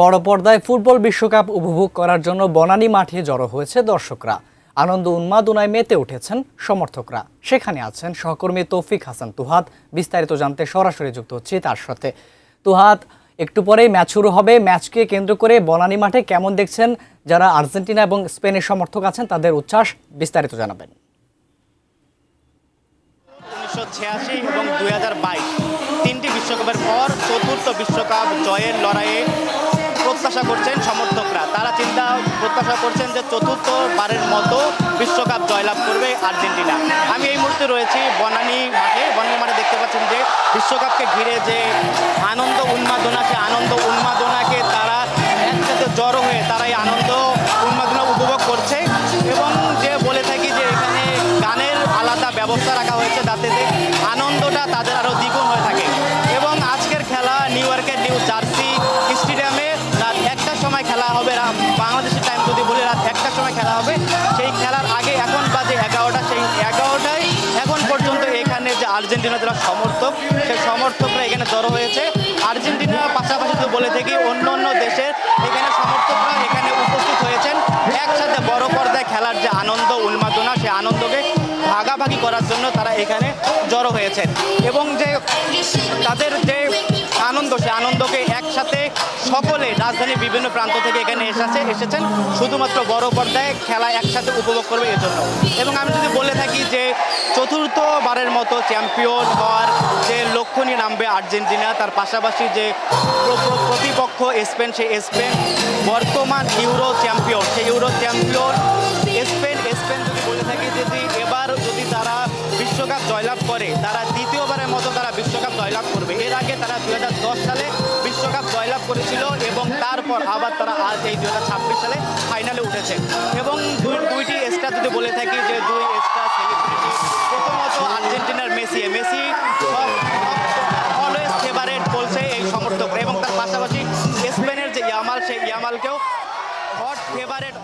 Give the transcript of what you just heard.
বড় পর্দায় ফুটবল বিশ্বকাপ উপভোগ করার জন্য বনানী মাঠে জড়ো হয়েছে দর্শকরা। আনন্দ উন্মাদনায় মেতে উঠেছেন সমর্থকরা। সেখানে আছেন সহকর্মী তৌফিক হাসান তুহাদ। বিস্তারিত জানতে সরাসরি যুক্ত হচ্ছে তার সাথে। তুহাদ, একটু পরেই ম্যাচ শুরু হবে। ম্যাচকে কেন্দ্র করে বনানী মাঠে কেমন দেখছেন যারা আর্জেন্টিনা এবং স্পেনের সমর্থক আছেন তাদের উচ্ছ্বাস? বিস্তারিত জানাবেন। 1986 এবং 2022 তিনটি বিশ্বকাপের পর চতুর্থ বিশ্বকাপ জয়ের লড়াইয়ে প্রত্যাশা করছেন সমর্থকরা। তারা প্রত্যাশা করছেন যে চতুর্থবারের মতো বিশ্বকাপ জয়লাভ করবে আর্জেন্টিনা। আমি এই মুহূর্তে রয়েছি বনানী মাঠে দেখতে পাচ্ছেন যে বিশ্বকাপকে ঘিরে যে আনন্দ উন্মাদনা, সে আনন্দ উন্মাদনাকে তারা একসাথে জড়ো হয়ে তারা এই আনন্দ উন্মাদনা উপভোগ করছে। এবং যে বলে থাকি যে এখানে গানের আলাদা ব্যবস্থা রাখা হয়েছে যাতে আনন্দটা তাদের আরও দ্বিগুণ হয়ে থাকে। এবং আজকের খেলা নিউ ইয়র্কের নিউ জার্সি স্টেডিয়ামে রাত 1টার সময় খেলা হবে। বাংলাদেশের টাইম যদি বলি রাত 1টার সময় খেলা হবে। সেই খেলার আগে এখন বাজে 11টা, সেই 11টায় এখন পর্যন্ত এখানে যে আর্জেন্টিনা যারা সমর্থক, সেই সমর্থকরা এখানে জড়ো হয়েছে। আর্জেন্টিনার পাশাপাশি তো বলে থাকি অন্য অন্য দেশের এখানে সমর্থকরা এখানে উপস্থিত হয়েছেন একসাথে বড় পর্দায় খেলার যে আনন্দ উন্মাদনা, সেই আনন্দকে ভাগাভাগি করার জন্য তারা এখানে জড়ো হয়েছেন। এবং যে তাদের যে আনন্দ, সে আনন্দকে একসাথে সকলে রাজধানীর বিভিন্ন প্রান্ত থেকে এখানে এসেছেন শুধুমাত্র বড় পর্দায় খেলা একসাথে উপভোগ করবে এজন্য। এবং আমি যদি বলে থাকি যে চতুর্থবারের মতো চ্যাম্পিয়ন হওয়ার যে লক্ষ্য নিয়ে নামবে আর্জেন্টিনা, তার পাশাপাশি যে প্রতিপক্ষ স্পেন, সেই স্পেন বর্তমান ইউরো চ্যাম্পিয়ন, সেই ইউরো চ্যাম্পিয়ন স্পেন যদি বলে থাকি এবার যদি তারা বিশ্বকাপ জয়লাভ করে, তারা দ্বিতীয়বারের মতো তারা বিশ্বকাপ জয়লাভ করবে। এর আগে তারা 2010 সালে বিশ্বকাপ জয়লাভ করেছিল এবং তারপর আবার তারা আজ এই 2026 সালে ফাইনালে উঠেছে। এবং দুইটি স্টার যদি বলে থাকি যে দুই স্টার সেলিব্রিটি, প্রথমত আর্জেন্টিনার মেসি অলওয়েজ ফেভারেট বলছে এই সমর্থকরা। এবং তার পাশাপাশি স্পেনের যে ইয়ামাল, সেই ইয়ামালকেও হট ফেভারেট